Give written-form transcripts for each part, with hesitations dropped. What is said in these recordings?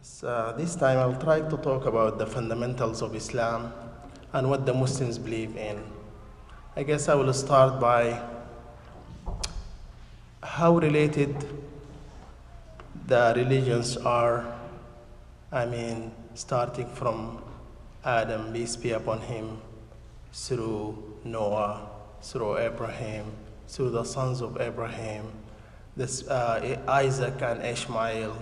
So this time I'll try to talk about the fundamentals of Islam and what the Muslims believe in. I guess I will start by how related the religions are. Starting from Adam, peace be upon him, through Noah, through Abraham, through the sons of Abraham, Isaac and Ishmael.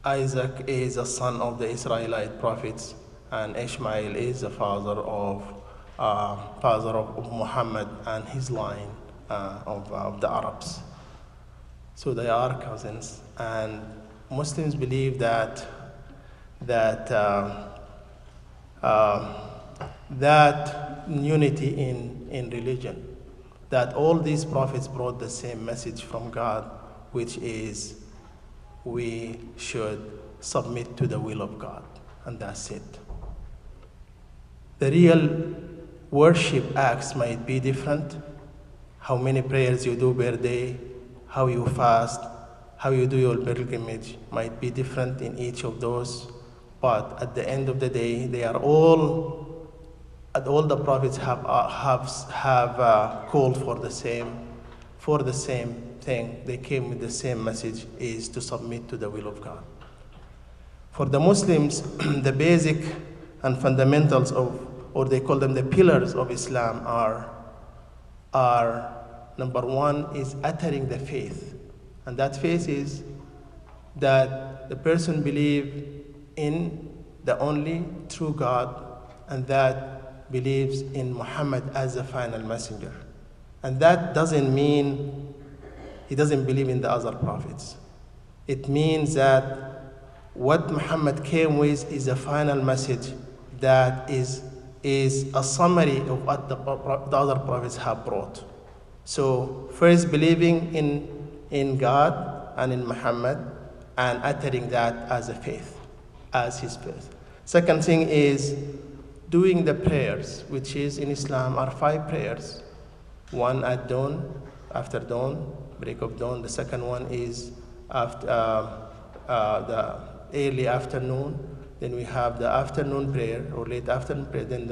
Isaac is a son of the Israelite prophets, and Ishmael is the father of Muhammad and his line of the Arabs. So they are cousins, and Muslims believe that unity in religion, that all these prophets brought the same message from God, which is we should submit to the will of God, and that's it. The real worship acts might be different. How many prayers you do per day, how you fast, how you do your pilgrimage might be different in each of those. But at the end of the day, they are all the prophets have called for the same thing. They came with the same message, is to submit to the will of God. For the Muslims, the basic and fundamentals or they call them the pillars of Islam are number one is uttering the faith. And that faith is that the person believes in the only true God, and that believes in Muhammad as the final messenger. And that doesn't mean he doesn't believe in the other prophets. It means that what Muhammad came with is a final message that is a summary of what the other prophets have brought. So first believing in God and in Muhammad, and uttering that as a faith, as his faith. Second thing is doing the prayers, which is in Islam are 5 prayers. One at dawn, after dawn, break of dawn. The second one is after the early afternoon. Then we have the afternoon prayer or late afternoon prayer. Then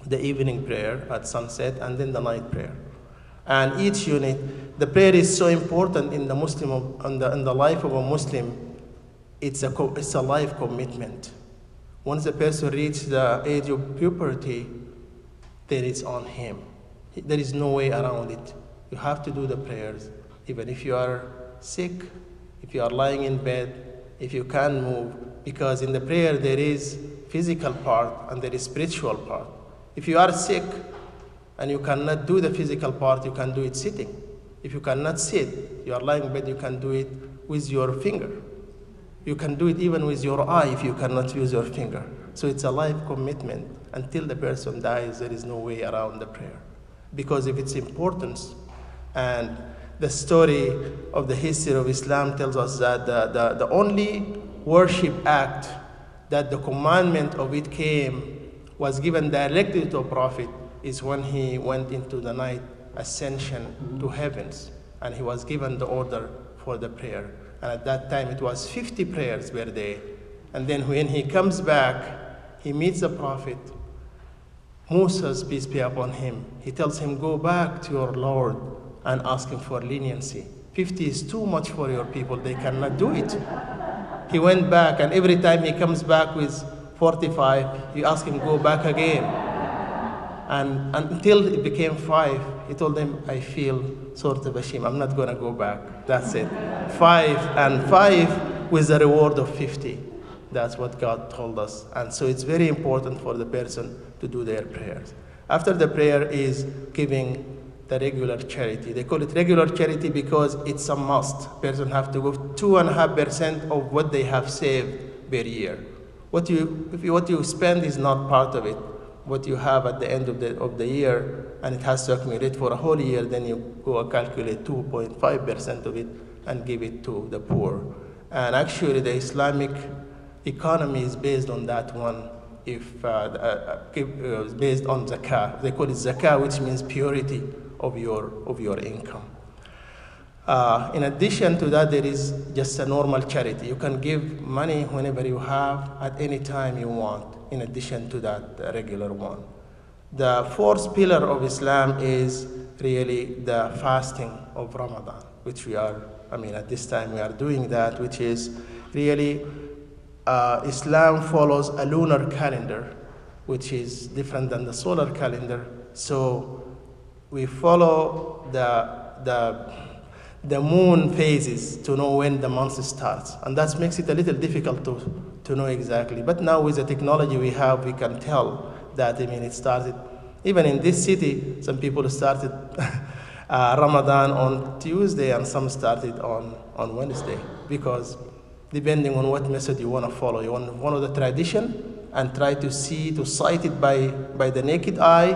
the evening prayer at sunset, and then the night prayer. And each unit, the prayer is so important in the Muslim, in the life of a Muslim. It's a life commitment. Once a person reaches the age of puberty, then it's on him. There is no way around it. You have to do the prayers, even if you are sick, if you are lying in bed, if you can't move, because in the prayer there is physical part and there is spiritual part. If you are sick and you cannot do the physical part, you can do it sitting. If you cannot sit, you are lying in bed, you can do it with your finger. You can do it even with your eye if you cannot use your finger. So it's a life commitment. Until the person dies, there is no way around the prayer, because of its importance. And the story of the history of Islam tells us that the only worship act that the commandment of it was given directly to a prophet is when he went into the night ascension to heavens, and he was given the order for the prayer. And at that time it was 50 prayers per day. And then when he comes back, he meets the prophet Moses, peace be upon him. He tells him, go back to your Lord and ask him for leniency. 50 is too much for your people. They cannot do it. He went back, and every time he comes back with 45, you ask him, go back again. And until it became 5, he told them, I feel sort of ashamed. I'm not going to go back. That's it. 5 with a reward of 50. That's what God told us. And so it's very important for the person to do their prayers. After the prayer is giving the regular charity. They call it regular charity because it's a must. Person have to give 2.5% of what they have saved per year. What you spend is not part of it. What you have at the end of the year, and it has to accumulate for a whole year, then you go calculate 2.5% of it and give it to the poor. And actually the Islamic economy is based on that one. If based on zakah, they call it zakah, which means purity of your income. In addition to that, there is just a normal charity. You can give money whenever you have, at any time you want, in addition to that regular one. The fourth pillar of Islam is really the fasting of Ramadan, which we are, at this time we are doing that, which is really, Islam follows a lunar calendar, which is different than the solar calendar. So we follow the moon phases to know when the month starts. And that makes it a little difficult to know exactly. But now with the technology we have, we can tell that, it started, even in this city, some people started Ramadan on Tuesday and some started on Wednesday, because depending on what method you want to follow. You want to follow the tradition and try to sight it by the naked eye,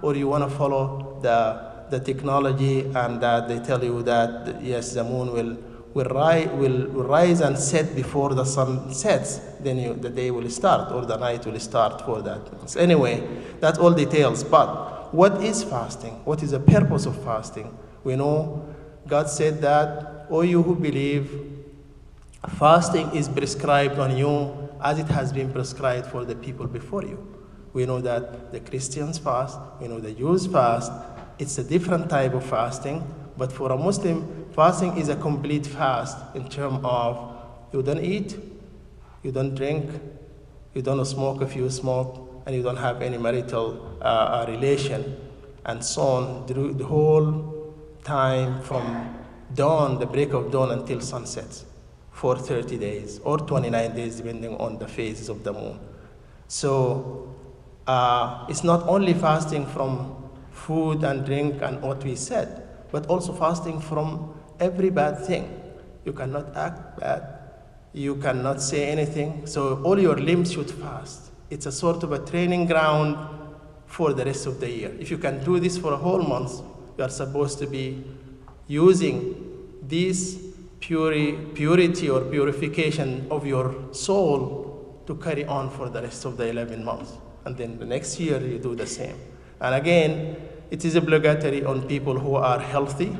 or you want to follow the technology and that they tell you that, yes, the moon will rise and set before the sun sets, then the day will start or the night will start for that. So anyway, that's all details. But what is fasting? What is the purpose of fasting? We know God said that, "O you who believe, fasting is prescribed on you as it has been prescribed for the people before you." We know that the Christians fast, we know the Jews fast. It's a different type of fasting, but for a Muslim, fasting is a complete fast in terms of you don't eat, you don't drink, you don't smoke if you smoke, and you don't have any marital relation, and so on, the whole time from dawn, the break of dawn, until sunset, for 30 days or 29 days, depending on the phases of the moon. So it's not only fasting from food and drink and what we said, but also fasting from every bad thing. You cannot act bad, you cannot say anything, so all your limbs should fast. It's a sort of a training ground for the rest of the year. If you can do this for a whole month, you are supposed to be using this purity or purification of your soul to carry on for the rest of the 11 months. And then the next year you do the same. And again, it is obligatory on people who are healthy,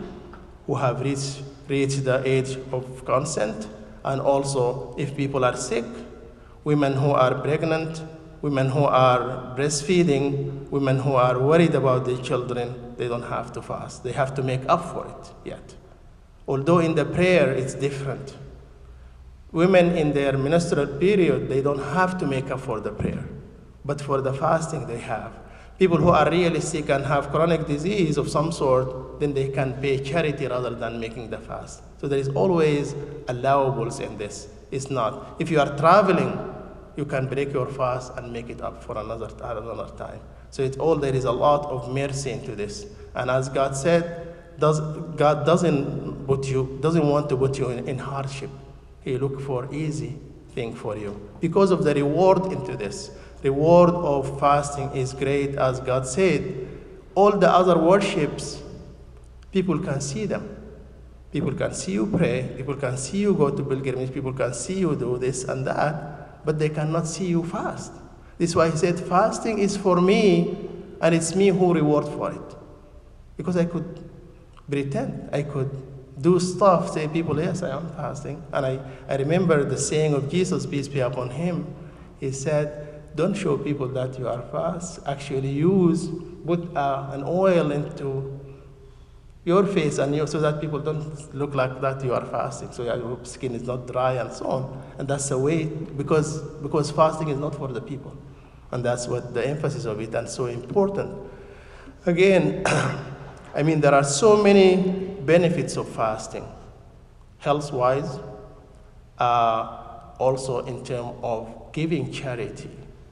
who have reached the age of consent, and also if people are sick, women who are pregnant, women who are breastfeeding, women who are worried about their children, they don't have to fast. They have to make up for it yet. Although in the prayer it's different. Women in their menstrual period, they don't have to make up for the prayer, but for the fasting they have. People who are really sick and have chronic disease of some sort, then they can pay charity rather than making the fast. So there is always allowables in this. It's not. If you are traveling, you can break your fast and make it up for another time. So there is a lot of mercy into this. And as God said, God doesn't want to put you in hardship. He looks for easy thing for you because of the reward into this. Reward of fasting is great, as God said. All the other worships, people can see them. People can see you pray, people can see you go to pilgrimage, people can see you do this and that, but they cannot see you fast. This is why he said, fasting is for me, and it's me who reward for it. Because I could pretend, I could do stuff, say people, yes, I am fasting. And I remember the saying of Jesus, peace be upon him. He said, don't show people that you are fast. Actually put an oil into your face and so that people don't look like that you are fasting, so your skin is not dry and so on. And that's the way, because fasting is not for the people. And that's what the emphasis of it, and so important. Again, there are so many benefits of fasting, health-wise, also in terms of giving charity.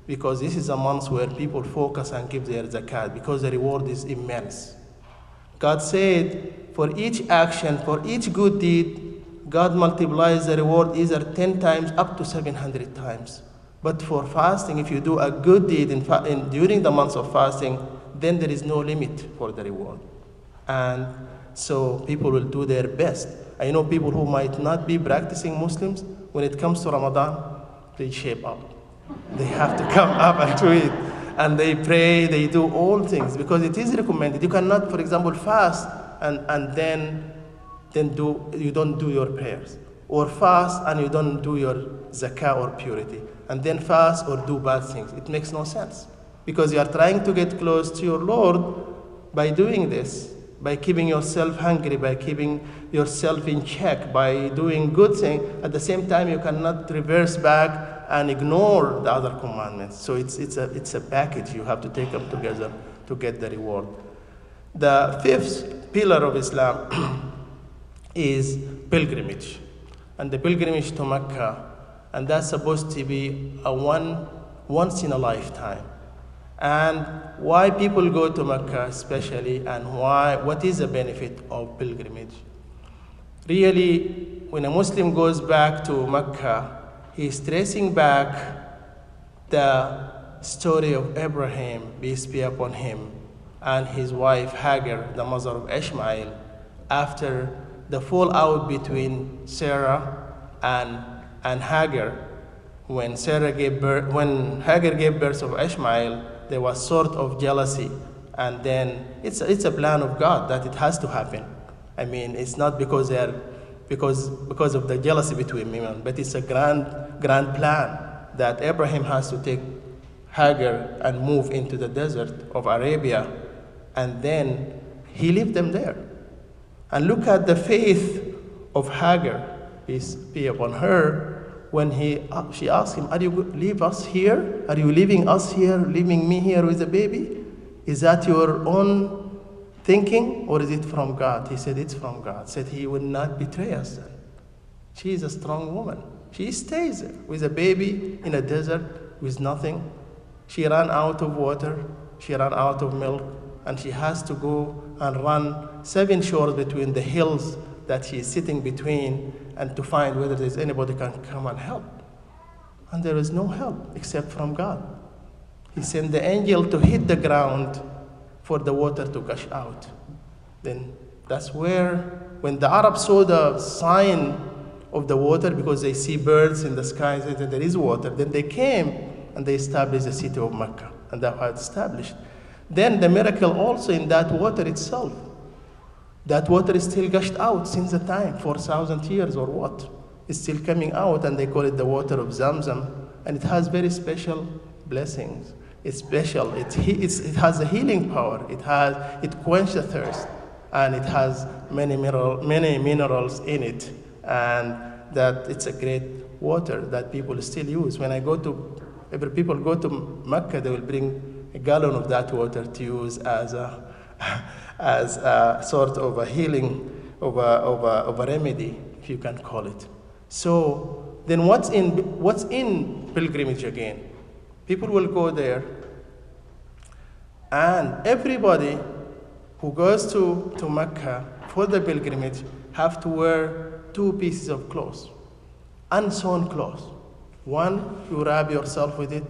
Because this is a month where people focus and give their zakat, because the reward is immense. God said, for each action, for each good deed, God multiplies the reward either 10 times up to 700 times. But for fasting, if you do a good deed during the months of fasting, then there is no limit for the reward. And so people will do their best. I know people who might not be practicing Muslims, when it comes to Ramadan, they shape up. They have to come up and do it. And they pray, they do all things, because it is recommended. You cannot, for example, fast and then then you don't do your prayers. Or fast and you don't do your zakah or purity. And then fast or do bad things. It makes no sense. Because you are trying to get close to your Lord by doing this, by keeping yourself hungry, by keeping yourself in check, by doing good things. At the same time, you cannot reverse back and ignore the other commandments. So it's a package. You have to take them together to get the reward. The fifth pillar of Islam is pilgrimage. And the pilgrimage to Mecca, and that's supposed to be a once in a lifetime. And why people go to Mecca especially, and what is the benefit of pilgrimage? Really, when a Muslim goes back to Mecca, he's tracing back the story of Abraham, peace be upon him, and his wife Hagar, the mother of Ishmael, after the fallout between Sarah and Hagar. When Hagar gave birth of Ishmael, there was sort of jealousy, and then it's a plan of God that it has to happen. I mean, it's not because of the jealousy between women, but it's a grand plan that Abraham has to take Hagar and move into the desert of Arabia, and then he left them there. And look at the faith of Hagar, peace be upon her, when she asked him, "Are you leave us here? Are you leaving us here, leaving me here with a baby? Is that your own thinking, or is it from God?" He said, "It's from God." Said, "He will not betray us then." She is a strong woman. She stays there with a baby in a desert with nothing. She ran out of water. She ran out of milk. And she has to go and run 7 shores between the hills that she is sitting between, and to find whether there's anybody can come and help. And there is no help except from God. He sent the angel to hit the ground for the water to gush out. Then that's where, when the Arabs saw the sign of the water, because they see birds in the sky and there is water, then they came and they established the city of Mecca, and that was established. Then the miracle also in that water itself. That water is still gushed out since the time, 4,000 years or what. It's still coming out, and they call it the water of Zamzam. And it has very special blessings. It's special. It has a healing power. It quenches the thirst. And it has many minerals in it. And that it's a great water that people still use. When every people go to Mecca, they will bring a gallon of that water to use as a sort of a healing, of a remedy, if you can call it. So then what's in pilgrimage again? People will go there, and everybody who goes to Mecca for the pilgrimage have to wear 2 pieces of clothes, unsewn clothes. One, you wrap yourself with it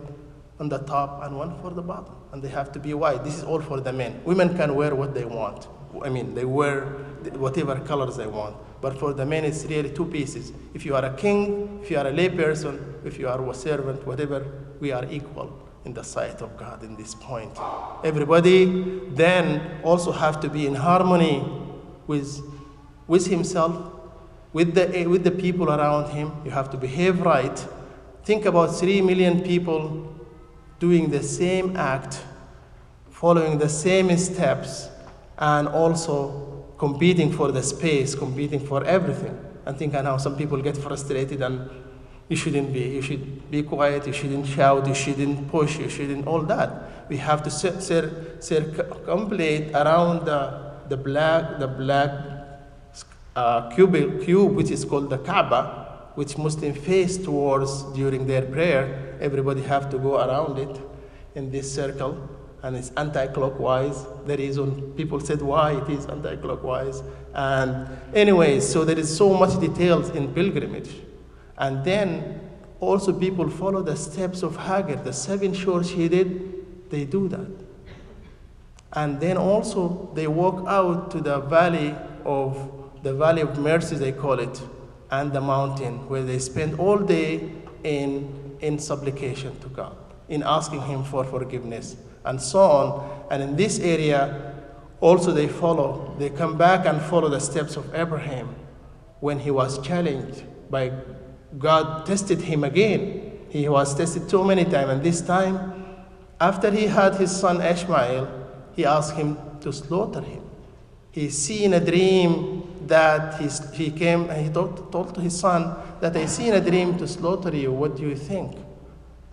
on the top, and one for the bottom. And they have to be white. This is all for the men. Women can wear what they want. I mean, they wear whatever colors they want. But for the men, it's really 2 pieces. If you are a king, if you are a lay person, if you are a servant, whatever, we are equal in the sight of God in this point. Everybody then also have to be in harmony with himself, with the people around him. You have to behave right. Think about 3 million people doing the same act, following the same steps, and also competing for the space, competing for everything. And think on how some people get frustrated, and you shouldn't be. You should be quiet, you shouldn't shout, you shouldn't push, you shouldn't all that. We have to circumambulate around the black cube, which is called the Kaaba, which Muslims face towards during their prayer. Everybody have to go around it in this circle, and it's anti-clockwise. The reason people said why it is anti-clockwise. And anyways, so there is so much details in pilgrimage. And then also people follow the steps of Hagar, the 7 shores she did, they do that. And then also they walk out to the valley of mercy, they call it, and the mountain, where they spend all day in supplication to God, in asking him for forgiveness, and so on. And in this area, Also, they come back and follow the steps of Abraham when he was challenged by God, tested him again. He was tested too many times, and this time, after he had his son Ishmael, he asked him to slaughter him. He seen a dream that he came and he told his son that I see in a dream to slaughter you. What do you think?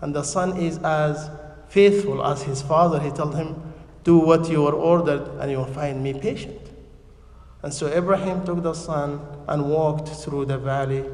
And the son is as faithful as his father. He told him, do what you were ordered and you will find me patient. And so Abraham took the son and walked through the valley.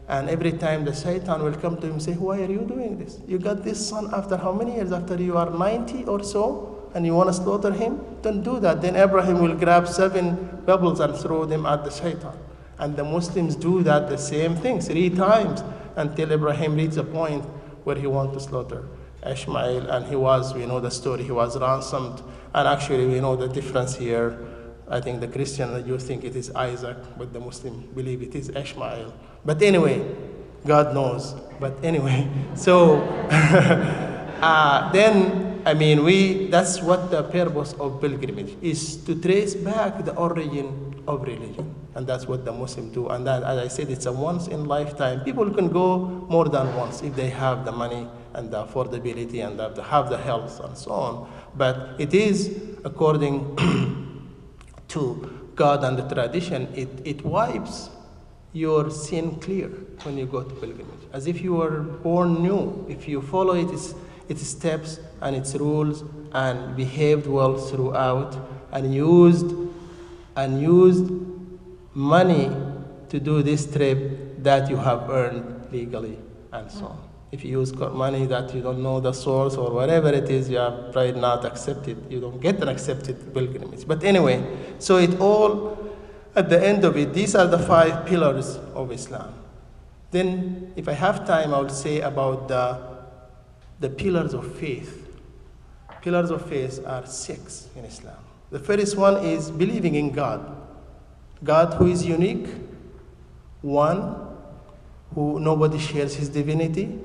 And every time the Satan will come to him and say, why are you doing this? You got this son after how many years? After you are 90 or so? And you want to slaughter him? Don't do that. Then Abraham will grab 7 pebbles and throw them at the Satan. And the Muslims do that the same thing 3 times until Abraham reaches a point where he wants to slaughter Ishmael. And he was, we know the story, he was ransomed. And actually we know the difference here. I think the Christian, you think it is Isaac, but the Muslim believe it is Ishmael. But anyway, God knows. But anyway, so then, I mean, that's what the purpose of pilgrimage is, to trace back the origin of religion. And that's what the Muslims do. And that, as I said, it's a once in lifetime. People can go more than once if they have the money and the affordability and have the health and so on. But it is according to God and the tradition, it wipes your sin clear when you go to pilgrimage, as if you were born new. If you follow its steps and its rules and behaved well throughout and used money to do this trip that you have earned legally and so on. If you use money that you don't know the source or whatever it is, you have probably not accepted. You don't get an accepted pilgrimage. But anyway, so it all, at the end of it, these are the 5 pillars of Islam. Then, if I have time, I will say about the pillars of faith. Pillars of faith are 6 in Islam. The first one is believing in God. God who is unique, one, who nobody shares his divinity,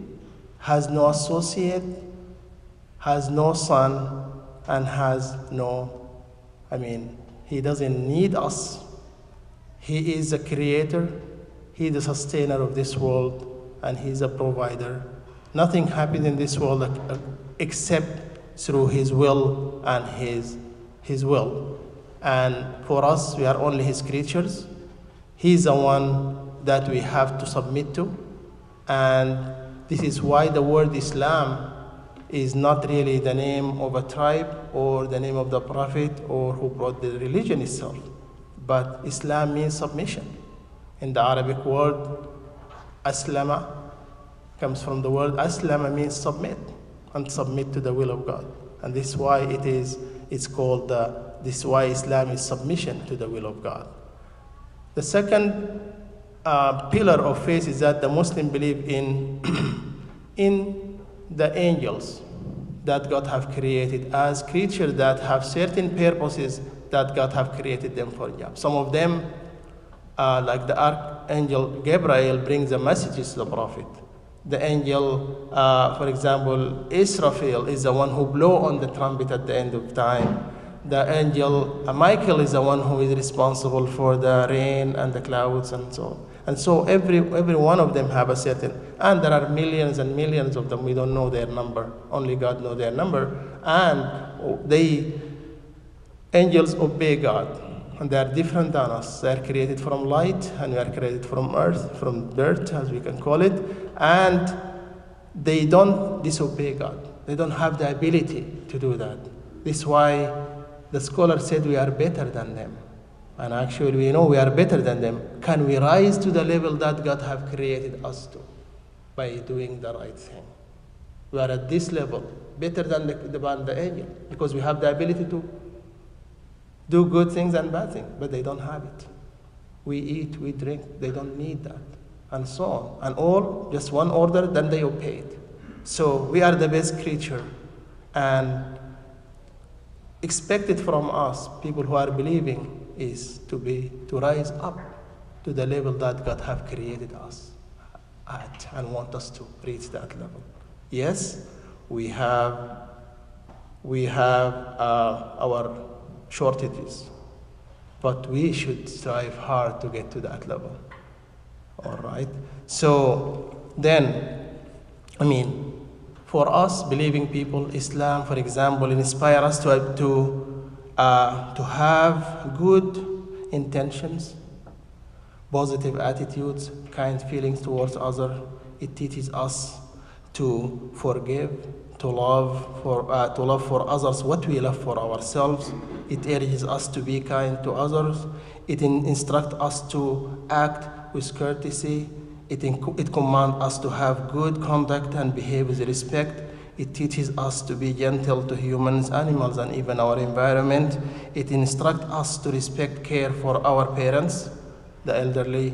has no associate, has no son, and has no, he doesn't need us. He is a creator, he is the sustainer of this world, and he is a provider. Nothing happens in this world except through his will and his will. And for us, we are only his creatures. He is the one that we have to submit to. And this is why the word Islam is not really the name of a tribe or the name of the prophet or who brought the religion itself. But Islam means submission. In the Arabic word, aslama comes from the word aslama, means submit, and submit to the will of God. And this is why it's called, this is why Islam is submission to the will of God. The second pillar of faith is that the Muslim believe in the angels that God have created as creatures that have certain purposes that God have created them for job. Some of them, like the archangel Gabriel, brings the messages to the prophet. The angel, for example, Israfil is the one who blow on the trumpet at the end of time. The angel Michael is the one who is responsible for the rain and the clouds and so on. And so every one of them have a certain, and there are millions and millions of them. We don't know their number. Only God knows their number. And angels obey God. And they are different than us. They are created from light, and we are created from earth, from dirt, as we can call it. And they don't disobey God. They don't have the ability to do that. This is why the scholar said we are better than them. And actually we know we are better than them. Can we rise to the level that God have created us to by doing the right thing? We are at this level, better than the angel, because we have the ability to do good things and bad things, but they don't have it. We eat, we drink, they don't need that, and so on. And all, just one order, then they obey it. So we are the best creature, and expected from us, people who are believing, is to rise up to the level that God have created us at and want us to reach that level. Yes, we have our shortages. But we should strive hard to get to that level. All right? So then, for us believing people, Islam, for example, inspire us to have good intentions, positive attitudes, kind feelings towards others. It teaches us to forgive, to love for others what we love for ourselves. It urges us to be kind to others. It instructs us to act with courtesy. It commands us to have good conduct and behave with respect. It teaches us to be gentle to humans, animals, and even our environment. It instructs us to respect, care for our parents, the elderly,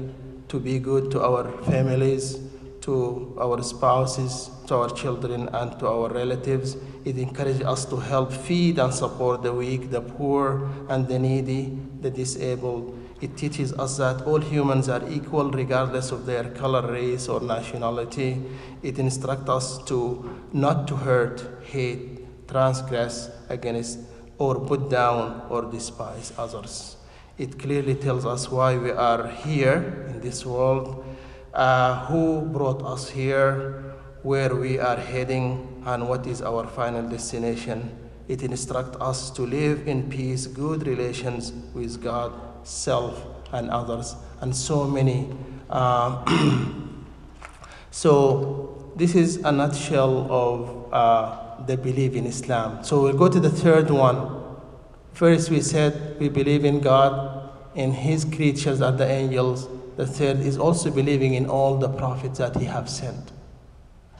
to be good to our families, to our spouses, to our children, and to our relatives. It encourages us to help feed and support the weak, the poor, and the needy, the disabled. It teaches us that all humans are equal regardless of their color, race, or nationality. It instructs us not to hurt, hate, transgress against, or put down or despise others. It clearly tells us why we are here in this world, who brought us here, where we are heading, and what is our final destination. It instructs us to live in peace, good relations with God, self, and others, and so many. So this is a nutshell of the belief in Islam. So we'll go to the third one. First we said we believe in God, in His creatures are the angels. The third is also believing in all the prophets that He have sent.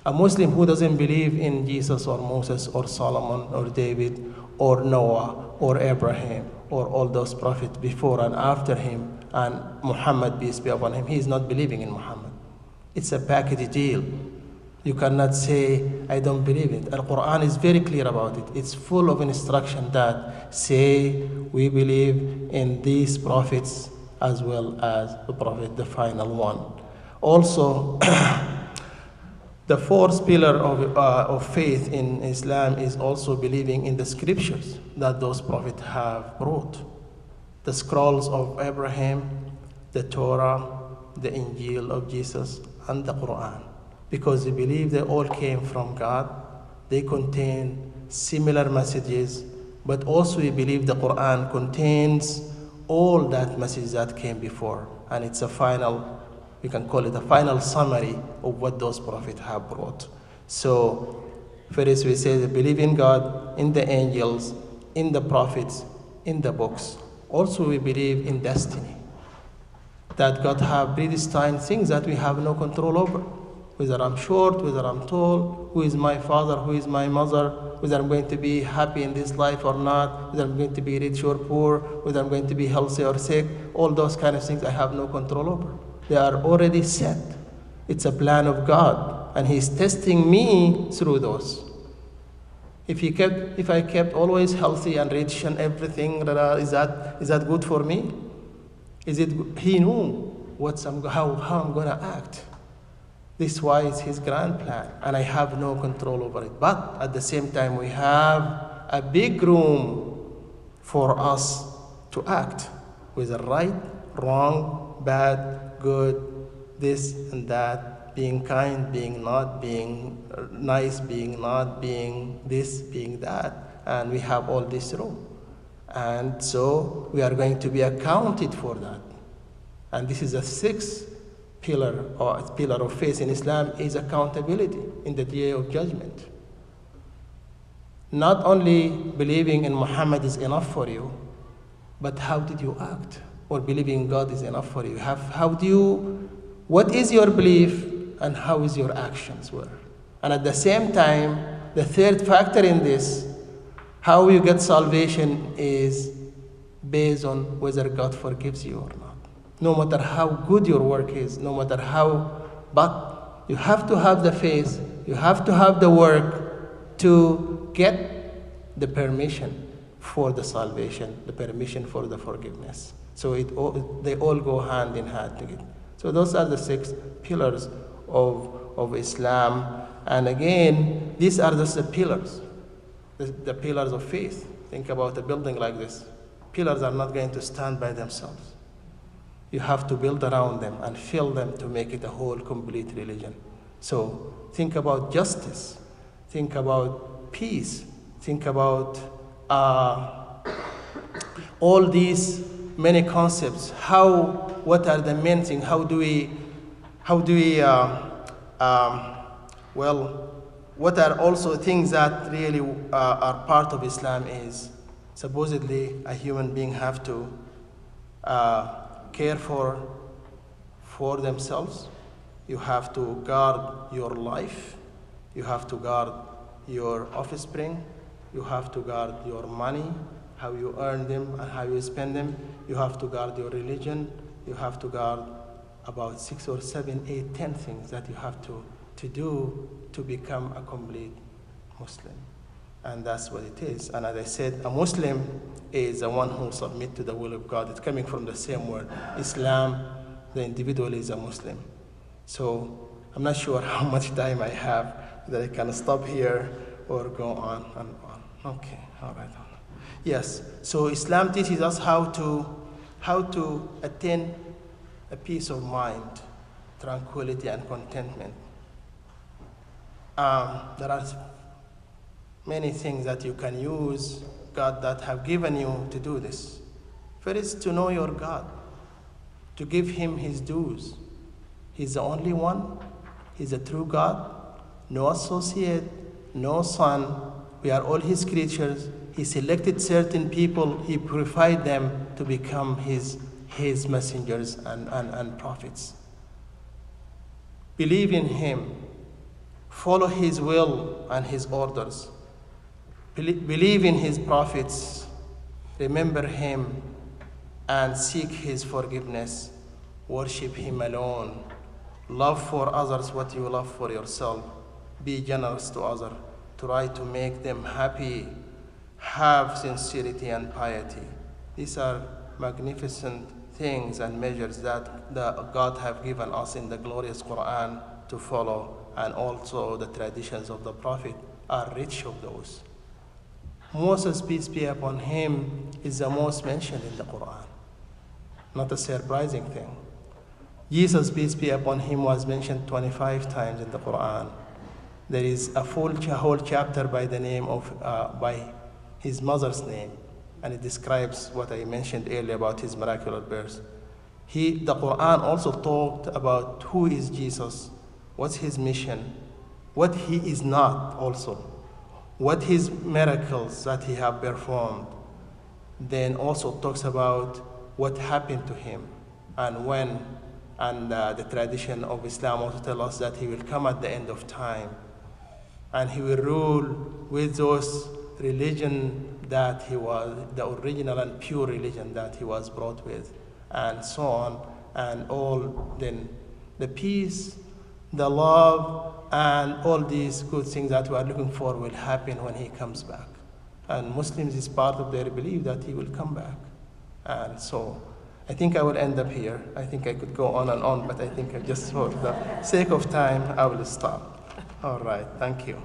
A Muslim who doesn't believe in Jesus or Moses or Solomon or David or Noah or Abraham or all those prophets before and after him and Muhammad, peace be upon him, he is not believing in Muhammad. It's a package deal. You cannot say, I don't believe it. Al-Quran is very clear about it. It's full of instruction that say, we believe in these prophets as well as the prophet, the final one. Also, the fourth pillar of faith in Islam is also believing in the scriptures that those prophets have brought. The scrolls of Abraham, the Torah, the Injil of Jesus, and the Quran. Because we believe they all came from God. They contain similar messages, but also we believe the Quran contains all that message that came before. And it's a final, we can call it a final summary of what those prophets have brought. So first we say they believe in God, in the angels, in the prophets, in the books. Also we believe in destiny, that God have predestined things that we have no control over. Whether I'm short, whether I'm tall, who is my father, who is my mother, whether I'm going to be happy in this life or not, whether I'm going to be rich or poor, whether I'm going to be healthy or sick, all those kind of things I have no control over. They are already set. It's a plan of God, and He's testing me through those. If I kept always healthy and rich and everything, is that good for me? He knew how I'm gonna act. This is why it's His grand plan, and I have no control over it. But at the same time, we have a big room for us to act with the right, wrong, bad, good, this and that, being kind, being not, being nice, being not, being this, being that, and we have all this room. And so we are going to be accounted for that. And this is a sixth pillar of faith in Islam is accountability in the day of judgment. Not only believing in Muhammad is enough for you, but how did you act? Or believing in God is enough for you. What is your belief and how is your actions were? And at the same time, the third factor in this, how you get salvation is based on whether God forgives you or not. No matter how good your work is, no matter but you have to have the faith, you have to have the work to get the permission for the salvation, the permission for the forgiveness. So they all go hand in hand together. So those are the 6 pillars of Islam. And again, these are just the pillars, the pillars of faith. Think about a building like this. Pillars are not going to stand by themselves. You have to build around them and fill them to make it a whole, complete religion. So think about justice. Think about peace. Think about all these many concepts. What are the main things? What are also things that really are part of Islam is supposedly a human being have to care for themselves. You have to guard your life. You have to guard your offspring. You have to guard your money, how you earn them and how you spend them. You have to guard your religion. You have to guard about 6 or 7, 8, 10 things that you have to do to become a complete Muslim. And that's what it is. And as I said, a Muslim is the one who submits to the will of God. It's coming from the same word. Islam, the individual is a Muslim. So I'm not sure how much time I have that I can stop here or go on and on. Okay, all right. Yes, so Islam teaches us how to attain a peace of mind, tranquility and contentment. There are many things that you can use, God, that have given you to do this. First, to know your God, to give him his dues. He's the only one. He's a true God. No associate, no son. We are all his creatures. He selected certain people. He purified them to become his messengers and prophets. Believe in him. Follow his will and his orders. Believe in his prophets. Remember him and seek his forgiveness. Worship him alone. Love for others what you love for yourself. Be generous to others. Try to make them happy. Have sincerity and piety. These are magnificent things and measures that God have given us in the glorious Quran to follow, and also the traditions of the Prophet are rich of those. Moses, peace be upon him, is the most mentioned in the Quran. Not a surprising thing. Jesus, peace be upon him, was mentioned 25 times in the Quran. There is a whole chapter by the name of, by his mother's name, and it describes what I mentioned earlier about his miraculous birth. The Quran also talked about who is Jesus, what's his mission, what he is not also, what his miracles that he have performed. Then also talks about what happened to him and when, and the tradition of Islam also tells us that he will come at the end of time and he will rule with those religion that he was, the original and pure religion that he was brought with, and so on, and all. Then the peace, the love, and all these good things that we are looking for will happen when he comes back. And Muslims, is part of their belief that he will come back. And so I think I will end up here. I think I could go on and on, but I think just for the sake of time, I will stop. All right, thank you.